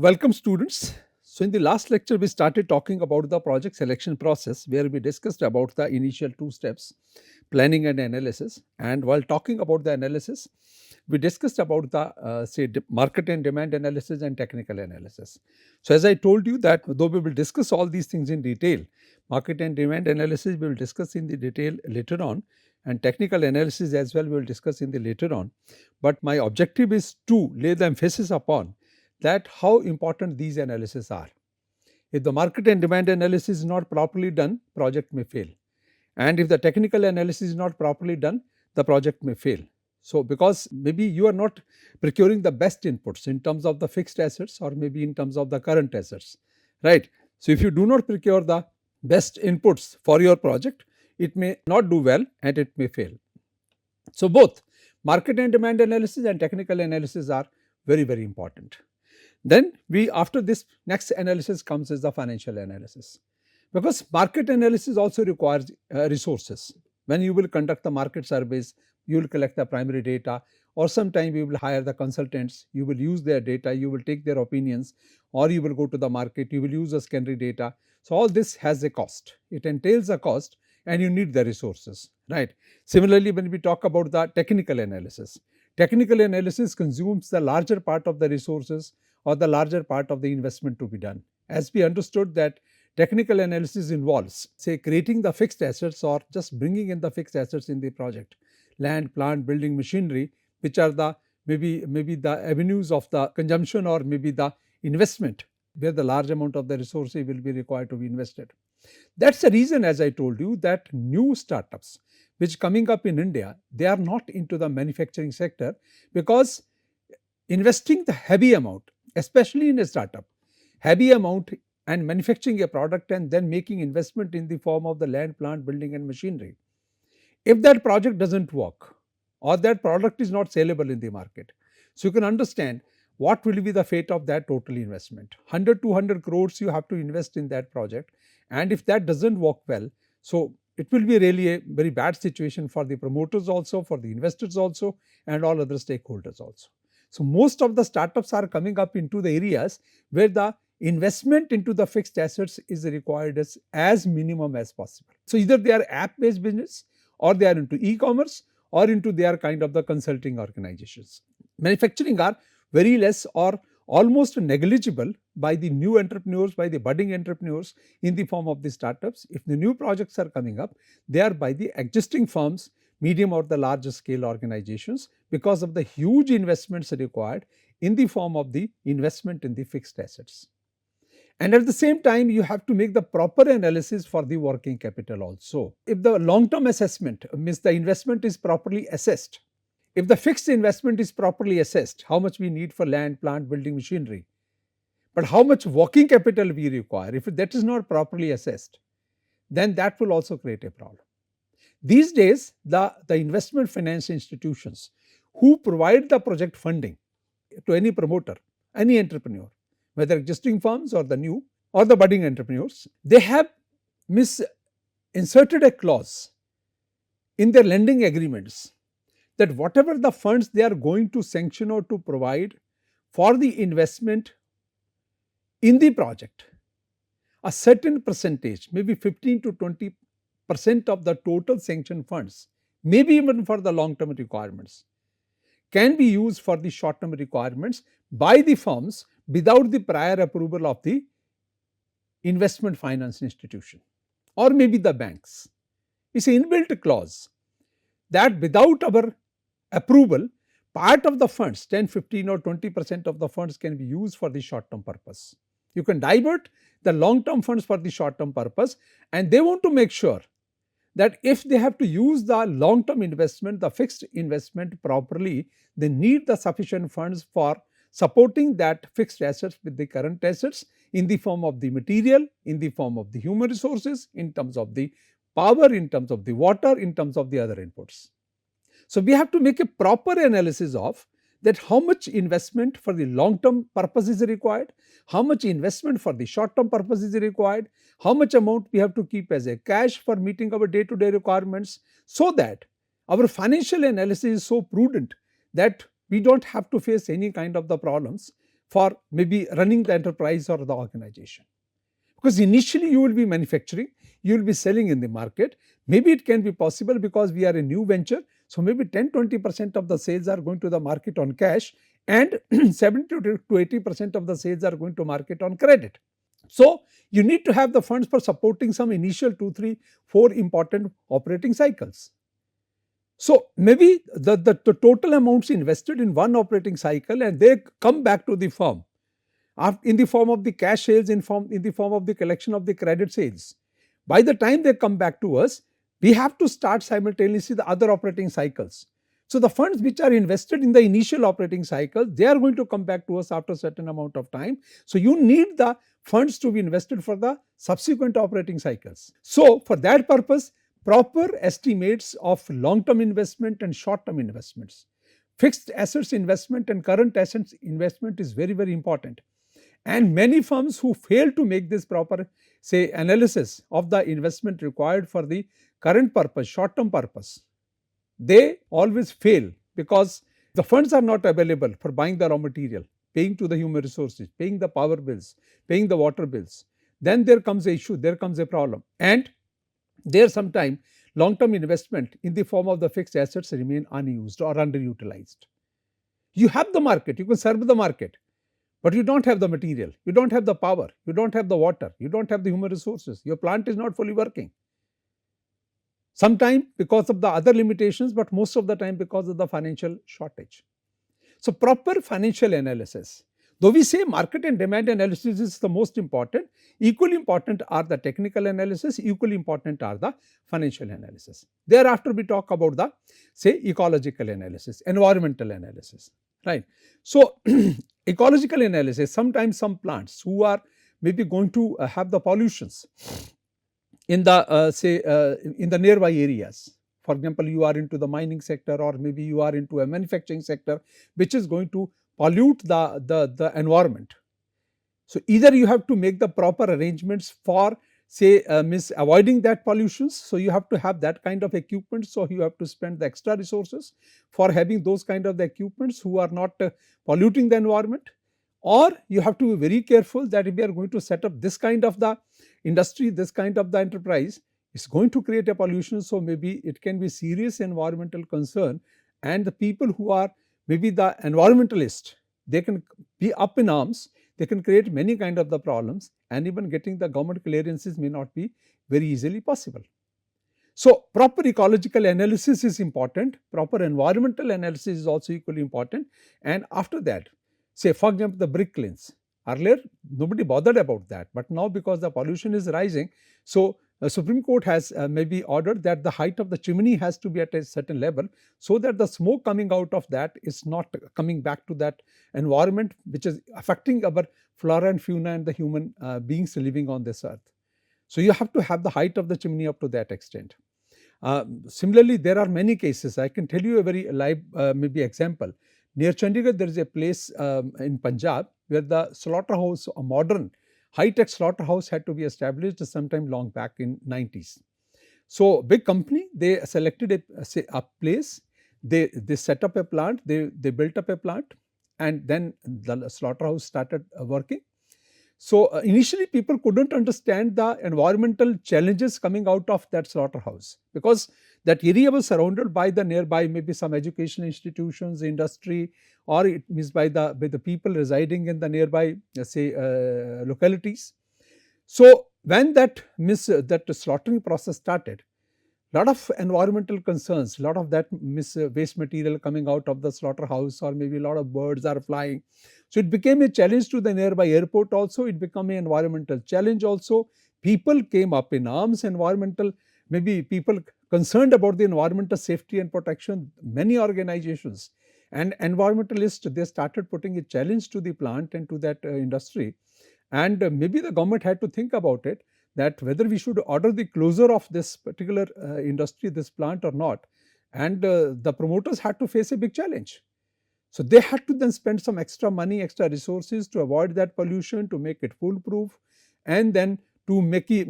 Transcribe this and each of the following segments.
Welcome students. So in the last lecture we started talking about the project selection process where we discussed about the initial two steps, planning and analysis, and while talking about the analysis we discussed about the market and demand analysis and technical analysis. So as I told you that though we will discuss all these things in detail, market and demand analysis we will discuss in the detail later on, and technical analysis as well we will discuss in the later on, but my objective is to lay the emphasis upon that how important these analyses are. If the market and demand analysis is not properly done, project may fail. And if the technical analysis is not properly done, the project may fail. So, because maybe you are not procuring the best inputs in terms of the fixed assets or maybe in terms of the current assets, right? So, if you do not procure the best inputs for your project, it may not do well and it may fail. So, both market and demand analysis and technical analysis are very, very important. Then we after this next analysis comes is the financial analysis, because market analysis also requires resources. When you will conduct the market surveys, you will collect the primary data, or sometime you will hire the consultants, you will use their data, you will take their opinions, or you will go to the market, you will use the secondary data. So all this has a cost, it entails a cost and you need the resources, right? Similarly, when we talk about the technical analysis consumes the larger part of the resources or the larger part of the investment to be done. As we understood that technical analysis involves, say, creating the fixed assets or just bringing in the fixed assets in the project, land, plant, building, machinery, which are the maybe the avenues of the consumption or maybe the investment where the large amount of the resources will be required to be invested. That's the reason, as I told you, that new startups which coming up in India, they are not into the manufacturing sector, because investing the heavy amount, especially in a startup, heavy amount and manufacturing a product and then making investment in the form of the land, plant, building and machinery. If that project doesn't work or that product is not saleable in the market, so you can understand what will be the fate of that total investment. 100 200 crores you have to invest in that project, and if that doesn't work well, so it will be really a very bad situation for the promoters also, for the investors also, and all other stakeholders also. So most of the startups are coming up into the areas where the investment into the fixed assets is required as minimum as possible. So either they are app based business, or they are into e-commerce, or into they are kind of the consulting organizations. Manufacturing are very less or almost negligible by the new entrepreneurs, by the budding entrepreneurs in the form of the startups. If the new projects are coming up, they are by the existing firms, medium or the larger scale organizations, because of the huge investments required in the form of the investment in the fixed assets. And at the same time, you have to make the proper analysis for the working capital also. If the long-term assessment means the investment is properly assessed, if the fixed investment is properly assessed, how much we need for land, plant, building, machinery, but how much working capital we require, if that is not properly assessed, then that will also create a problem. These days, the investment finance institutions who provide the project funding to any promoter, any entrepreneur, whether existing firms or the new or the budding entrepreneurs, they have inserted a clause in their lending agreements that whatever the funds they are going to sanction or to provide for the investment in the project, a certain percentage, maybe 15 to 20% of the total sanctioned funds, maybe even for the long-term requirements, can be used for the short-term requirements by the firms without the prior approval of the investment finance institution or maybe the banks. It's an inbuilt clause that without our approval, part of the funds, 10, 15 or 20% of the funds can be used for the short-term purpose. You can divert the long-term funds for the short-term purpose, and they want to make sure that if they have to use the long-term investment, the fixed investment properly, they need the sufficient funds for supporting that fixed assets with the current assets in the form of the material, in the form of the human resources, in terms of the power, in terms of the water, in terms of the other inputs. So we have to make a proper analysis of that how much investment for the long-term purpose is required, how much investment for the short-term purpose is required, how much amount we have to keep as a cash for meeting our day-to-day requirements, so that our financial analysis is so prudent that we don't have to face any kind of the problems for maybe running the enterprise or the organization. Because initially you will be manufacturing, you will be selling in the market. Maybe it can be possible because we are a new venture. So maybe 10-20% of the sales are going to the market on cash, and 70 to 80% of the sales are going to market on credit. So you need to have the funds for supporting some initial 2, 3, 4 important operating cycles. So maybe the total amounts invested in one operating cycle, and they come back to the firm in the form of the cash sales, in the form of the collection of the credit sales. By the time they come back to us, we have to start simultaneously the other operating cycles. So the funds which are invested in the initial operating cycle, they are going to come back to us after a certain amount of time. So you need the funds to be invested for the subsequent operating cycles. So for that purpose, proper estimates of long-term investment and short-term investments, fixed assets investment and current assets investment is very, very important. And many firms who fail to make this proper, say, analysis of the investment required for the current purpose, short term purpose, they always fail because the funds are not available for buying the raw material, paying to the human resources, paying the power bills, paying the water bills. Then there comes a issue, there comes a problem. And there sometime long term investment in the form of the fixed assets remain unused or underutilized. You have the market, you can serve the market, but you don't have the material, you don't have the power, you don't have the water, you don't have the human resources, your plant is not fully working. Sometimes because of the other limitations, but most of the time because of the financial shortage. So proper financial analysis. Though we say market and demand analysis is the most important, equally important are the technical analysis, equally important are the financial analysis. Thereafter we talk about the, say, ecological analysis, environmental analysis, right. So ecological analysis, sometimes some plants who are maybe going to have the pollutions in the in the nearby areas. For example, you are into the mining sector, or maybe you are into a manufacturing sector which is going to pollute the environment. So either you have to make the proper arrangements for, say, avoiding that pollutions. So you have to have that kind of equipment. So you have to spend the extra resources for having those kind of the equipments who are not polluting the environment. Or you have to be very careful that if we are going to set up this kind of the industry, this kind of the enterprise, it's going to create a pollution. So maybe it can be serious environmental concern, and the people who are maybe the environmentalists, they can be up in arms, they can create many kind of the problems, and even getting the government clearances may not be very easily possible. So proper ecological analysis is important, proper environmental analysis is also equally important. And after that, say for example the brick kilns, earlier nobody bothered about that, but now because the pollution is rising, so the Supreme Court has maybe ordered that the height of the chimney has to be at a certain level, so that the smoke coming out of that is not coming back to that environment which is affecting our flora and fauna and the human beings living on this earth. So you have to have the height of the chimney up to that extent. Similarly, there are many cases. I can tell you a very live maybe example. Near Chandigarh, there is a place in Punjab where the slaughterhouse, a modern high-tech slaughterhouse, had to be established sometime long back in 90s. So big company, they selected a place, they set up a plant, they built up a plant, and then the slaughterhouse started working. So initially people couldn't understand the environmental challenges coming out of that slaughterhouse, because that area was surrounded by the nearby maybe some educational institutions, industry, or it means by the people residing in the nearby localities. So when that slaughtering process started, lot of environmental concerns, lot of that waste material coming out of the slaughterhouse, or maybe a lot of birds are flying. So it became a challenge to the nearby airport also, it became an environmental challenge also. People came up in arms, maybe people concerned about the environmental safety and protection, many organizations and environmentalists, they started putting a challenge to the plant and to that industry. And maybe the government had to think about it, that whether we should order the closure of this particular industry, this plant, or not. And the promoters had to face a big challenge. So they had to then spend some extra money, extra resources to avoid that pollution, to make it foolproof, and then to make it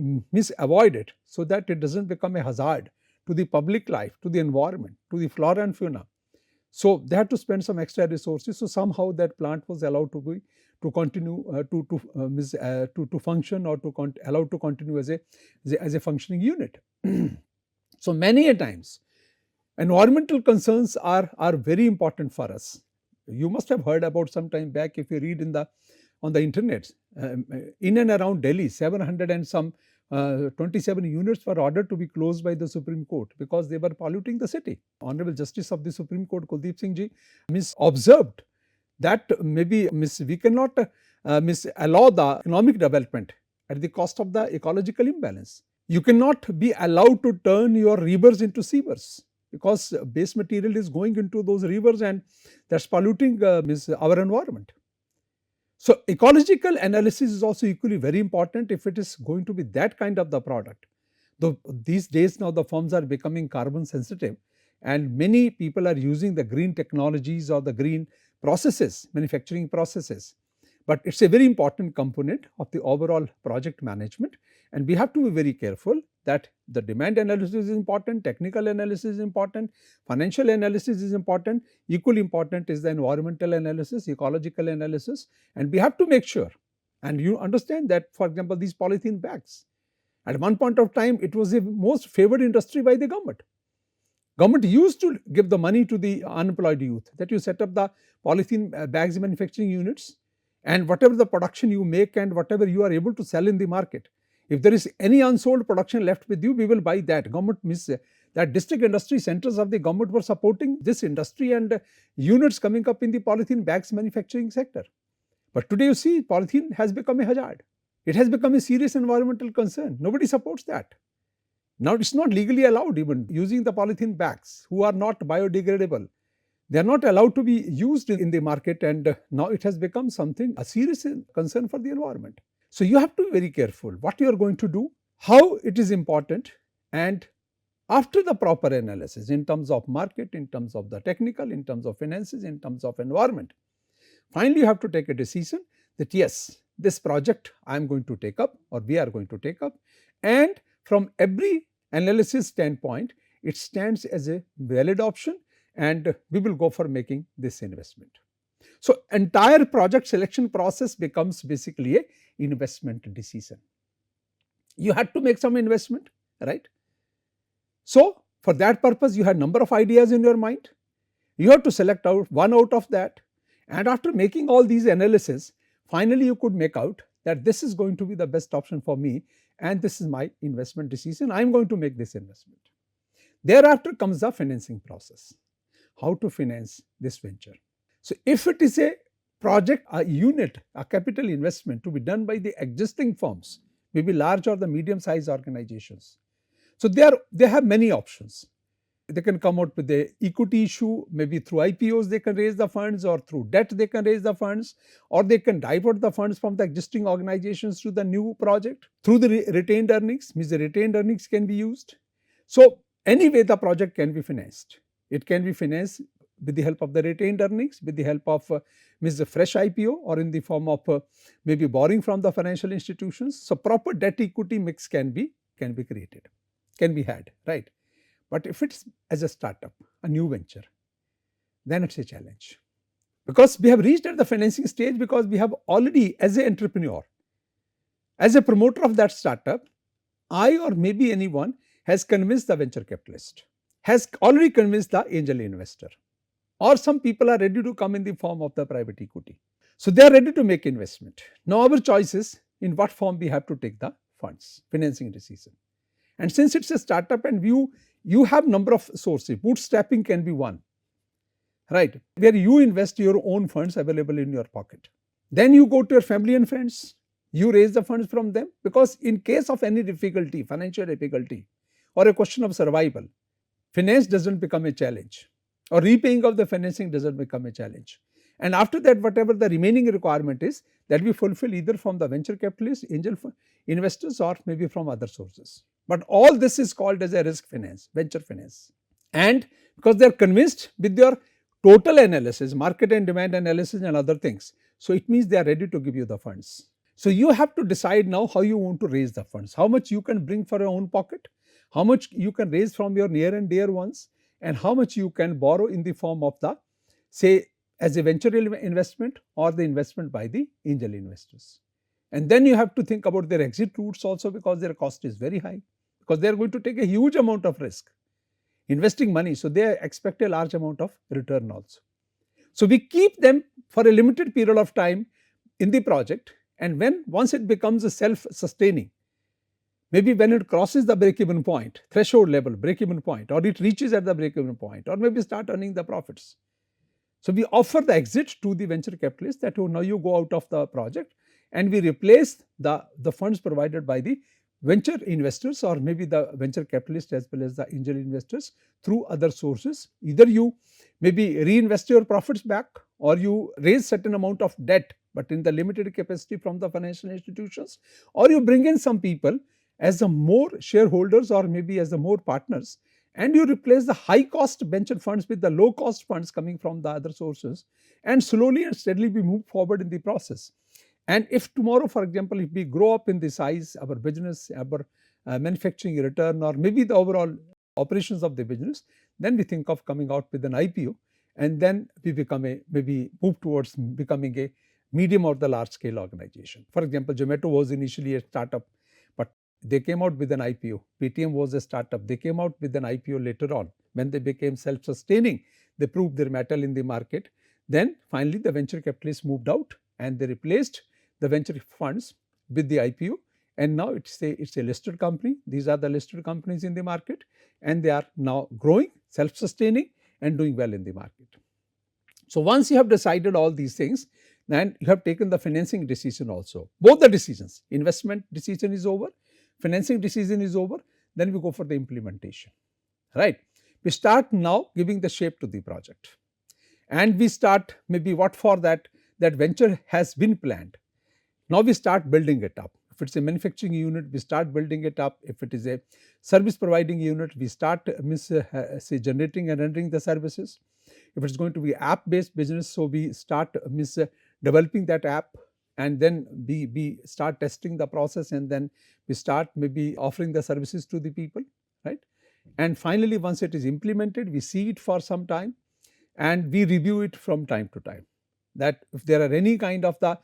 avoid it, so that it doesn't become a hazard to the public life, to the environment, to the flora and fauna. So they had to spend some extra resources. So somehow that plant was allowed to continue to function or allowed to continue as a functioning unit. So many a times environmental concerns are very important for us. You must have heard about some time back, if you read on the internet, in and around Delhi, 700 and some 27 units were ordered to be closed by the Supreme Court because they were polluting the city. Honorable Justice of the Supreme Court, Kuldeep Singh ji, observed that maybe we cannot allow the economic development at the cost of the ecological imbalance. You cannot be allowed to turn your rivers into sewers, because base material is going into those rivers and that's polluting our environment. So ecological analysis is also equally very important if it is going to be that kind of the product. Though these days now the firms are becoming carbon sensitive and many people are using the green technologies or the green processes, manufacturing processes. But it's a very important component of the overall project management, and we have to be very careful that the demand analysis is important, technical analysis is important, financial analysis is important, equally important is the environmental analysis, ecological analysis, and we have to make sure. And you understand that, for example, these polythene bags, at one point of time it was the most favored industry by the government. Government used to give the money to the unemployed youth, that you set up the polythene bags manufacturing units, and whatever the production you make and whatever you are able to sell in the market, if there is any unsold production left with you, we will buy that. Government means that district industry centers of the government were supporting this industry and units coming up in the polythene bags manufacturing sector. But today you see polythene has become a hazard. It has become a serious environmental concern. Nobody supports that. Now it's not legally allowed even using the polythene bags who are not biodegradable. They are not allowed to be used in the market, and now it has become something, a serious concern for the environment. So you have to be very careful what you are going to do, how it is important, and after the proper analysis in terms of market, in terms of the technical, in terms of finances, in terms of environment, finally you have to take a decision that yes, this project I am going to take up or we are going to take up, and from every analysis standpoint it stands as a valid option and we will go for making this investment. So entire project selection process becomes basically a investment decision. You had to make some investment, right? So for that purpose you had number of ideas in your mind. You have to select out one out of that, and after making all these analysis, finally you could make out that this is going to be the best option for me and this is my investment decision. I am going to make this investment. Thereafter comes the financing process. How to finance this venture. So if it is a project, a unit, a capital investment to be done by the existing firms, maybe large or the medium sized organizations. So they have many options. They can come out with the equity issue, maybe through IPOs they can raise the funds, or through debt they can raise the funds, or they can divert the funds from the existing organizations to the new project through the retained earnings, means the retained earnings can be used. So anyway the project can be financed. It can be financed with the help of the retained earnings, with the help of a fresh IPO, or in the form of maybe borrowing from the financial institutions. So proper debt equity mix can be created, can be had, right? But if it's as a startup, a new venture, then it's a challenge. Because we have reached at the financing stage, because we have already, as an entrepreneur, as a promoter of that startup, I or maybe anyone has convinced the venture capitalist, has already convinced the angel investor, or some people are ready to come in the form of the private equity. So they are ready to make investment. Now our choice is in what form we have to take the funds, financing decision. And since it's a startup and you have number of sources, bootstrapping can be one, right, where you invest your own funds available in your pocket. Then you go to your family and friends, you raise the funds from them, because in case of any difficulty, financial difficulty, or a question of survival, finance doesn't become a challenge, or repaying of the financing doesn't become a challenge. And after that, whatever the remaining requirement is, that we fulfill either from the venture capitalists, angel investors, or maybe from other sources. But all this is called as a risk finance, venture finance. And because they are convinced with their total analysis, market and demand analysis and other things, so it means they are ready to give you the funds. So you have to decide now how you want to raise the funds, how much you can bring for your own pocket, how much you can raise from your near and dear ones, and how much you can borrow in the form of the, say, as a venture investment or the investment by the angel investors. And then you have to think about their exit routes also, because their cost is very high, because they are going to take a huge amount of risk investing money. So, they expect a large amount of return also. So, we keep them for a limited period of time in the project, and once it becomes a self-sustaining, maybe when it crosses the break-even point, threshold level, break-even point, or it reaches at the break-even point, or maybe start earning the profits. So, we offer the exit to the venture capitalists that now you go out of the project, and we replace the funds provided by the venture investors or maybe the venture capitalists as well as the angel investors through other sources. Either you maybe reinvest your profits back, or you raise certain amount of debt, but in the limited capacity from the financial institutions, or you bring in some people as the more shareholders or maybe as the more partners, and you replace the high cost venture funds with the low cost funds coming from the other sources, and slowly and steadily we move forward in the process. And if tomorrow, for example, if we grow up in the size, our business, our manufacturing return, or maybe the overall operations of the business, then we think of coming out with an IPO, and then we become maybe move towards becoming a medium or the large scale organization. For example, Zomato was initially a startup, but they came out with an IPO. Paytm was a startup. They came out with an IPO later on. When they became self-sustaining, they proved their mettle in the market. Then finally the venture capitalists moved out and they replaced the venture funds with the IPO, and now it's a listed company. These are the listed companies in the market, and they are now growing, self-sustaining, and doing well in the market. So, once you have decided all these things, then you have taken the financing decision also. Both the decisions, investment decision is over, financing decision is over, then we go for the implementation, right. We start now giving the shape to the project, and we start maybe what for that venture has been planned. Now we start building it up. If it's a manufacturing unit, we start building it up. If it is a service providing unit, we start say generating and rendering the services. If it's going to be app based business, so we start developing that app, and then we start testing the process, and then we start maybe offering the services to the people, right. And finally, once it is implemented, we see it for some time and we review it from time to time, that if there are any kind of the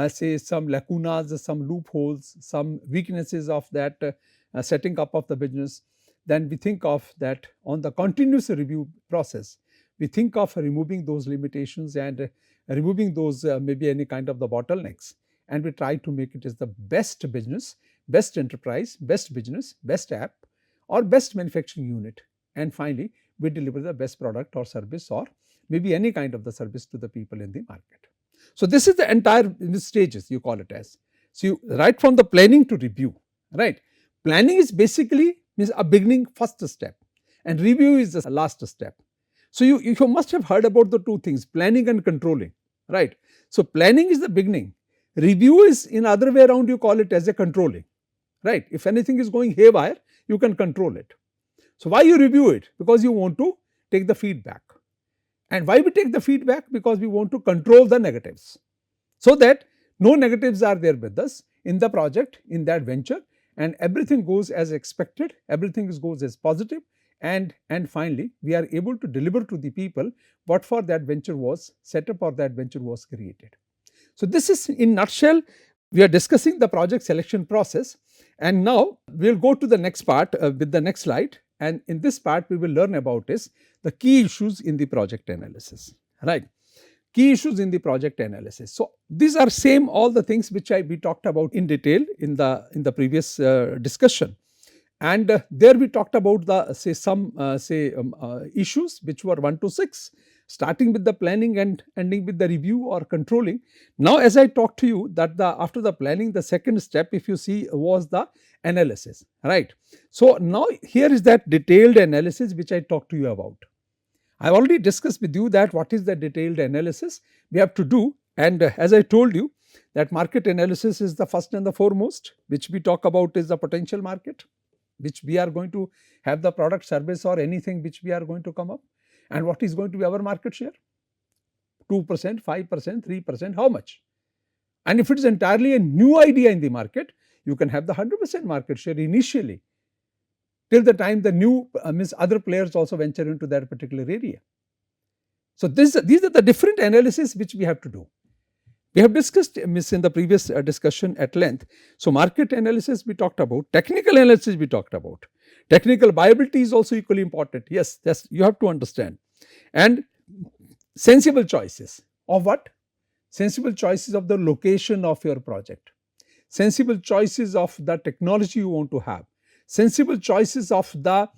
say some lacunas, some loopholes, some weaknesses of that setting up of the business, then we think of that on the continuous review process. We think of removing those limitations and removing those maybe any kind of the bottlenecks, and we try to make it as the best business, best enterprise, best business, best app, or best manufacturing unit. And finally, we deliver the best product or service, or maybe any kind of the service to the people in the market. So, this is the entire stages you call it as. So, you right from the planning to review, right. Planning is basically means a beginning first step, and review is the last step. So, you must have heard about the two things, planning and controlling, right. So, planning is the beginning, review is in other way around, you call it as a controlling, right. If anything is going haywire, you can control it. So, why you review it? Because you want to take the feedback. And why we take the feedback? Because we want to control the negatives, so that no negatives are there with us in the project, in that venture, and everything goes as expected, everything goes as positive, and finally we are able to deliver to the people what for that venture was set up or that venture was created. So, this is in nutshell, we are discussing the project selection process, and now we will go to the next part with the next slide. And in this part, we will learn about is the key issues in the project analysis, right. Key issues in the project analysis. So, these are same all the things which we talked about in detail in the previous discussion. And there we talked about the say some issues which were 1 to 6, starting with the planning and ending with the review or controlling. Now, as I talked to you that after the planning, the second step, if you see, was the analysis, right. So, now here is that detailed analysis which I talked to you about. I have already discussed with you that what is the detailed analysis we have to do, and as I told you that market analysis is the first and the foremost, which we talk about is the potential market, which we are going to have the product, service, or anything which we are going to come up, and what is going to be our market share, 2%, 5%, 3%, how much. And if it is entirely a new idea in the market, you can have the 100% market share initially, till the time the new means other players also venture into that particular area. So these are the different analysis which we have to do. We have discussed, Miss, in the previous discussion at length. So market analysis we talked about, technical analysis we talked about. Technical viability is also equally important. Yes, you have to understand. And sensible choices of what? Sensible choices of the location of your project, sensible choices of the technology you want to have, sensible choices of the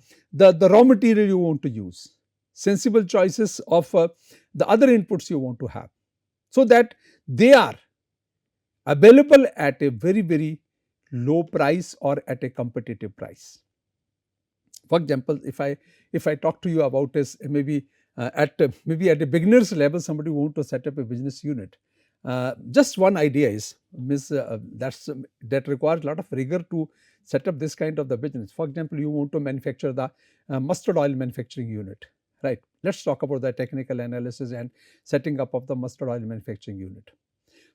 raw material you want to use, sensible choices of the other inputs you want to have, so that they are available at a very, very low price or at a competitive price. For example, if I talk to you about this, maybe at a beginner's level, somebody want to set up a business unit. Just one idea is, that requires a lot of rigor to set up this kind of the business. For example, you want to manufacture the mustard oil manufacturing unit, right? Let's talk about the technical analysis and setting up of the mustard oil manufacturing unit.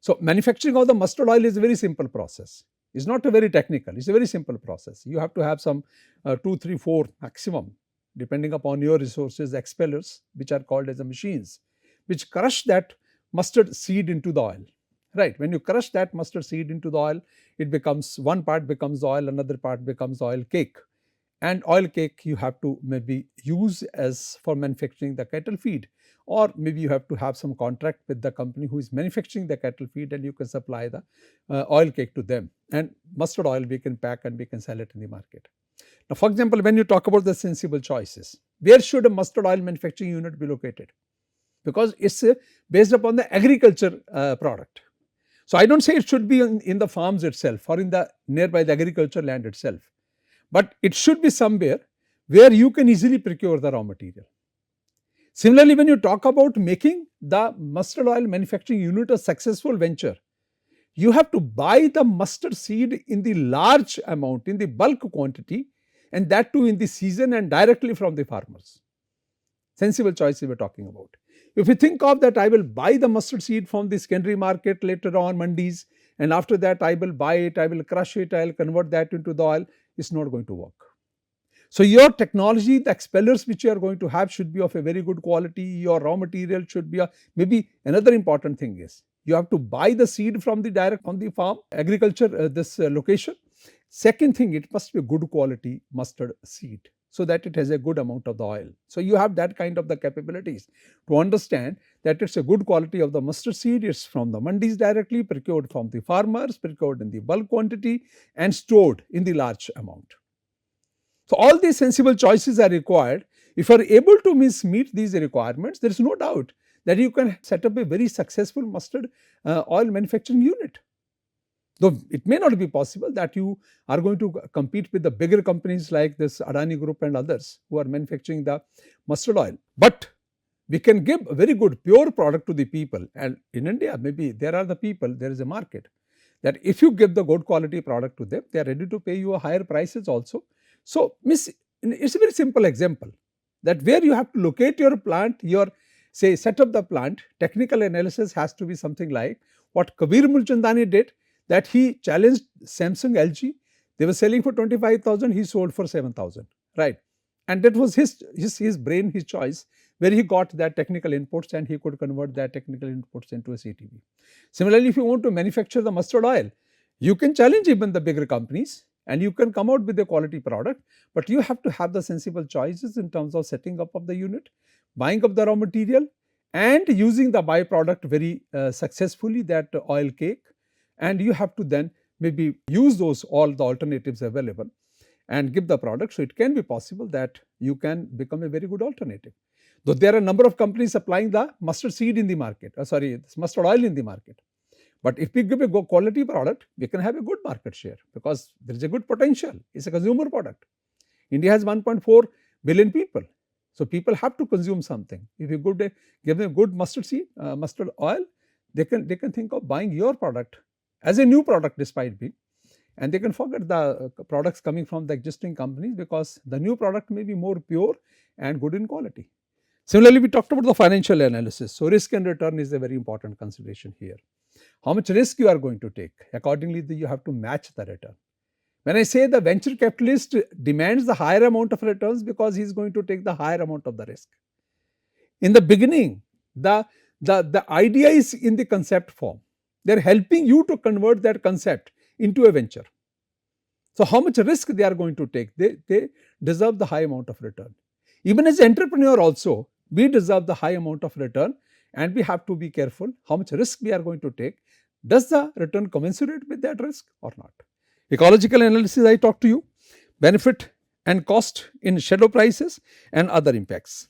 So manufacturing of the mustard oil is a very simple process. It's not a very technical, it's a very simple process. You have to have some 2, 3, 4 maximum, depending upon your resources, expellers, which are called as the machines, which crush that mustard seed into the oil. Right, when you crush that mustard seed into the oil, it becomes, one part becomes oil, another part becomes oil cake. And oil cake you have to maybe use as for manufacturing the cattle feed, or maybe you have to have some contract with the company who is manufacturing the cattle feed, and you can supply the oil cake to them, and mustard oil we can pack and we can sell it in the market. Now, for example, when you talk about the sensible choices, where should a mustard oil manufacturing unit be located? Because it's based upon the agriculture product. So I don't say it should be in the farms itself or in the nearby the agriculture land itself, but it should be somewhere where you can easily procure the raw material. Similarly, when you talk about making the mustard oil manufacturing unit a successful venture, you have to buy the mustard seed in the large amount, in the bulk quantity, and that too in the season and directly from the farmers. Sensible choices we are talking about. If you think of that, I will buy the mustard seed from the secondary market later on, mandis, and after that I will buy it, I will crush it, I will convert that into the oil, it's not going to work. So your technology, the expellers which you are going to have should be of a very good quality. Your raw material should be maybe another important thing is you have to buy the seed from the direct on the farm, agriculture, this location. Second thing, it must be good quality mustard seed so that it has a good amount of the oil. So you have that kind of the capabilities to understand that it's a good quality of the mustard seed. It's from the mandis directly, procured from the farmers, procured in the bulk quantity and stored in the large amount. So all these sensible choices are required. If you are able to meet these requirements, there is no doubt that you can set up a very successful mustard oil manufacturing unit. Though it may not be possible that you are going to compete with the bigger companies like this Adani Group and others who are manufacturing the mustard oil. But we can give a very good pure product to the people, and in India maybe there are the people, there is a market that if you give the good quality product to them, they are ready to pay you a higher prices also. So, it's a very simple example that where you have to locate your plant, set up the plant, technical analysis has to be something like what Kabir Mulchandani did, that he challenged Samsung, LG. They were selling for 25,000, he sold for 7,000, right? And that was his brain, his choice, where he got that technical inputs and he could convert that technical inputs into a CTV. Similarly, if you want to manufacture the mustard oil, you can challenge even the bigger companies and you can come out with a quality product, but you have to have the sensible choices in terms of setting up of the unit, buying up the raw material and using the byproduct very successfully, that oil cake, and you have to then maybe use those all the alternatives available and give the product. So it can be possible that you can become a very good alternative. Though there are a number of companies supplying the mustard seed in the market, this mustard oil in the market. But if we give a good quality product, we can have a good market share because there is a good potential. It's a consumer product. India has 1.4 billion people. So people have to consume something. If you give them a good mustard seed, mustard oil, they can think of buying your product as a new product despite being, and they can forget the products coming from the existing companies because the new product may be more pure and good in quality. Similarly, we talked about the financial analysis. So risk and return is a very important consideration here. How much risk you are going to take, accordingly you have to match the return. When I say the venture capitalist demands the higher amount of returns because he is going to take the higher amount of the risk. In the beginning, The, the idea is in the concept form. They are helping you to convert that concept into a venture. So, how much risk they are going to take? They deserve the high amount of return. Even as an entrepreneur also, we deserve the high amount of return, and we have to be careful how much risk we are going to take. Does the return commensurate with that risk or not? Ecological analysis I talked to you, benefit and cost in shadow prices and other impacts.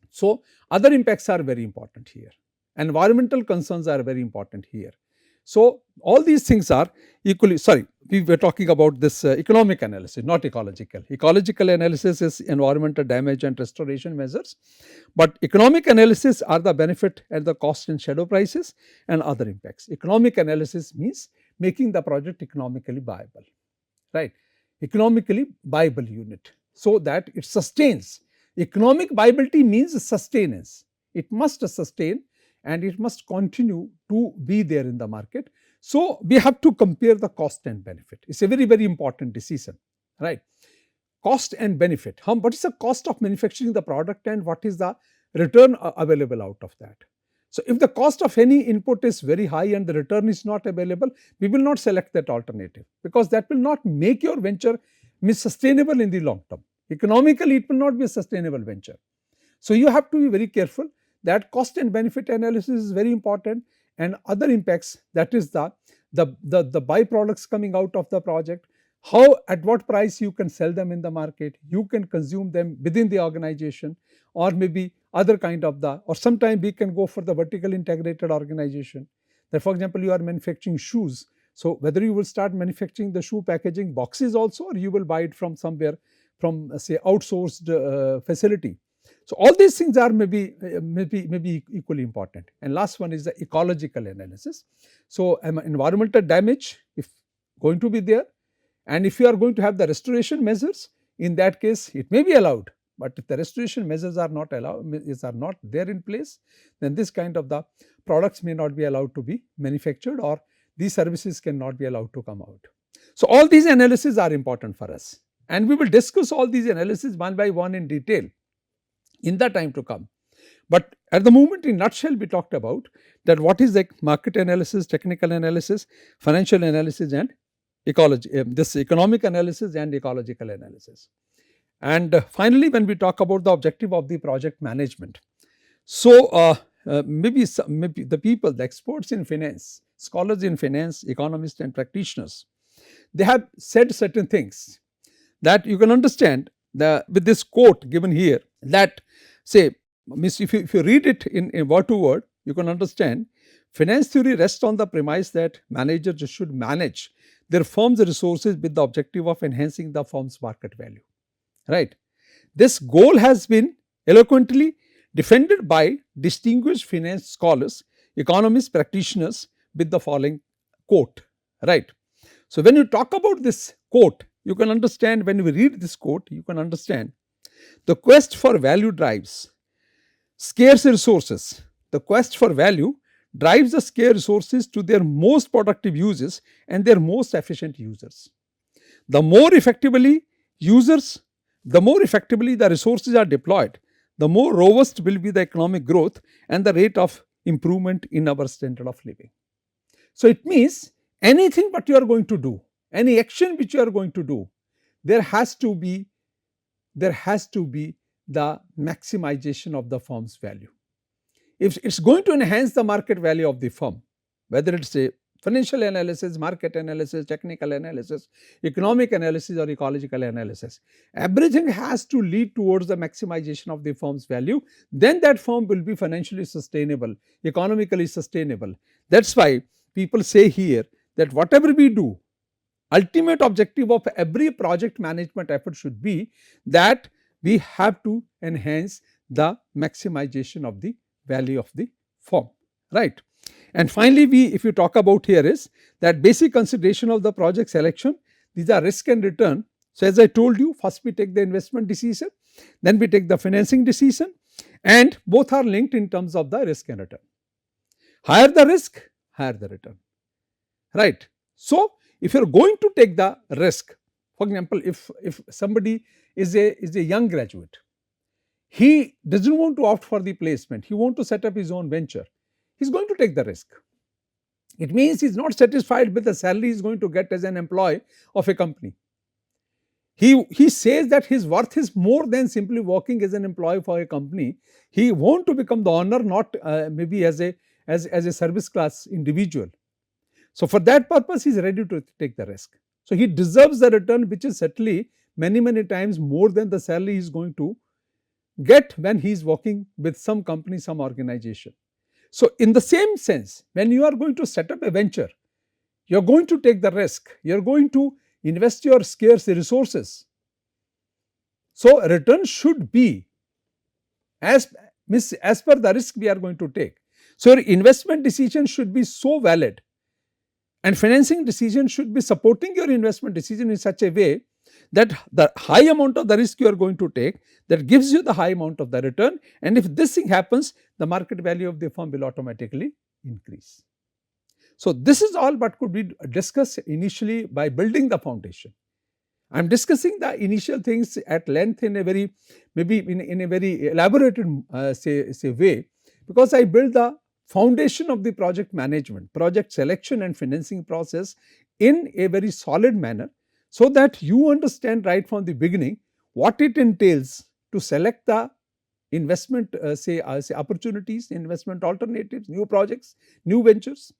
So, other impacts are very important here. Environmental concerns are very important here. So, all these things are equally, sorry, we were talking about this economic analysis, not ecological. Ecological analysis is environmental damage and restoration measures, but economic analysis are the benefit and the cost in shadow prices and other impacts. Economic analysis means making the project economically viable, right? Economically viable unit, so that it sustains. Economic viability means sustenance. It must sustain and it must continue to be there in the market. So, we have to compare the cost and benefit. It is a very, very important decision, right? Cost and benefit. What is the cost of manufacturing the product and what is the return available out of that? So, if the cost of any input is very high and the return is not available, we will not select that alternative, because that will not make your venture sustainable in the long term. Economically, it will not be a sustainable venture. So, you have to be very careful that cost and benefit analysis is very important, and other impacts, that is the byproducts coming out of the project, how, at what price you can sell them in the market, you can consume them within the organization, or maybe other kind of or sometimes we can go for the vertical integrated organization. That, for example, you are manufacturing shoes. So, whether you will start manufacturing the shoe packaging boxes also, or you will buy it from somewhere, from say outsourced facility. So, all these things are maybe equally important. And last one is the ecological analysis. So, environmental damage, if going to be there, and if you are going to have the restoration measures, in that case it may be allowed. But if the restoration measures are not there in place, then this kind of the products may not be allowed to be manufactured, or these services cannot be allowed to come out. So, all these analyses are important for us, and we will discuss all these analyses one by one in detail in the time to come. But at the moment, in nutshell, we talked about that what is the market analysis, technical analysis, financial analysis, and this economic analysis and ecological analysis. And finally, when we talk about the objective of the project management, so maybe the people, the experts in finance, scholars in finance, economists and practitioners, they have said certain things that you can understand with this quote given here, that say, if you read it in word to word, you can understand finance theory rests on the premise that managers should manage their firm's resources with the objective of enhancing the firm's market value, right? This goal has been eloquently defended by distinguished finance scholars, economists, practitioners with the following quote, right? So, when you talk about this quote, you can understand, when we read this quote, you can understand the quest for value drives scarce resources. The quest for value drives the scarce resources to their most productive uses and their most efficient users. The more effectively the resources are deployed, the more robust will be the economic growth and the rate of improvement in our standard of living. So, it means anything what you are going to do, any action which you are going to do, there has to be the maximization of the firm's value. If it is going to enhance the market value of the firm, whether it is a financial analysis, market analysis, technical analysis, economic analysis or ecological analysis, everything has to lead towards the maximization of the firm's value, then that firm will be financially sustainable, economically sustainable. That is why people say here that whatever we do, ultimate objective of every project management effort should be that we have to enhance the maximization of the value of the firm, right? And finally, if you talk about here is that basic consideration of the project selection, these are risk and return. So, as I told you, first we take the investment decision, then we take the financing decision, and both are linked in terms of the risk and return. Higher the risk, higher the return, right? So, if you are going to take the risk, for example, if somebody is a young graduate, he doesn't want to opt for the placement, he wants to set up his own venture, he's going to take the risk. It means he's not satisfied with the salary he's going to get as an employee of a company. He says that his worth is more than simply working as an employee for a company. He wants to become the owner, not maybe as a service class individual. So for that purpose, he is ready to take the risk. So he deserves the return, which is certainly many times more than the salary he is going to get when he is working with some company, some organization. So in the same sense, when you are going to set up a venture, you are going to take the risk, you are going to invest your scarce resources. So return should be as per the risk we are going to take. So your investment decision should be so valid, and financing decision should be supporting your investment decision in such a way that the high amount of the risk you are going to take, that gives you the high amount of the return, and if this thing happens, the market value of the firm will automatically increase. So this is all what could be discussed initially by building the foundation. I am discussing the initial things at length in a very, maybe in a very elaborated say way, because I build the foundation of the project management, project selection and financing process in a very solid manner, so that you understand right from the beginning what it entails to select the investment say opportunities, investment alternatives, new projects, new ventures,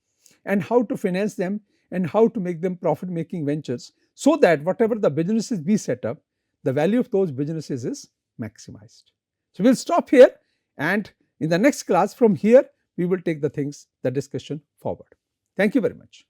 and how to finance them and how to make them profit making ventures, so that whatever the businesses we set up, the value of those businesses is maximized. So we will stop here, and in the next class from here we will take the discussion forward. Thank you very much.